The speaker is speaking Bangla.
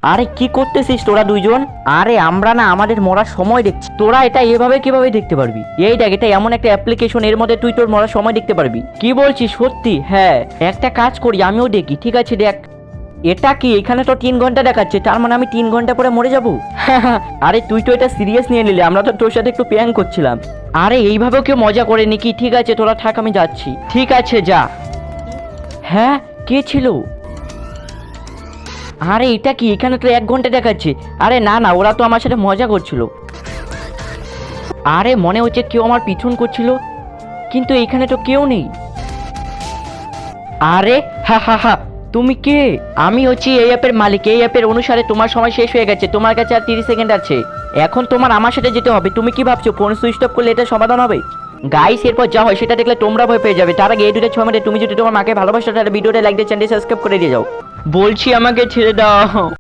আরে কি করতেছিস তোরা দুইজন? আরে আমরা না আমাদের মরার সময় দেখছি, তোরা এটা এভাবে কিভাবে দেখতে পারবি? এই দেখ, এটা এমন একটা অ্যাপ্লিকেশন, এর মধ্যে তুই তোর মরার সময় দেখতে পারবি। কি বলছিস সত্যি? হ্যাঁ, একটা কাজ করি, আমিও দেখি। ঠিক আছে দেখ। এটা কি, এখানে তো 3 ঘন্টা দেখাচ্ছে, তার মানে আমি 3 ঘন্টা পরে মরে যাবো? আরে তুই তো এটা সিরিয়াস নিয়ে নিলি, আমরা তো তোর সাথে একটু প্র্যাঙ্ক করছিলাম। আরে এইভাবেও কেউ মজা করে নাকি? ঠিক আছে তোরা থাক, আমি যাচ্ছি। ঠিক আছে যা। হ্যাঁ, কে ছিল? আরে এটা কি, এখানে তো 1 ঘন্টা দেখাচ্ছে। আরে না না, ওরা তো আমার সাথে মজা করছিল। আরে মনে হচ্ছে কেউ আমার পিছন করছিল, কিন্তু এখানে তো কেউ নেই। আরে হা হা হা, তুমি কে? আমি হচ্ছি এই অ্যাপের মালিক। এই অ্যাপের অনুসারে তোমার সময় শেষ হয়ে গেছে, তোমার কাছে আর 30 সেকেন্ড আছে। এখন তোমার আমার সাথে যেতে হবে। তুমি কি ভাবছো ফোন সুইচ অফ করলে এটা সমাধান হবে? গাইস, এরপর যা হয় সেটা দেখলে তোমরা ভয় পেয়ে যাবে। তার আগে এই 2-6 মিনিটে তুমি যদি তোমার মাকে ভালোবাসো তাহলে ভিডিওটা লাইক দিয়ে চ্যানেল সাবস্ক্রাইব করে দিয়ে যাও। বলছি আমাকে ছেড়ে দাও।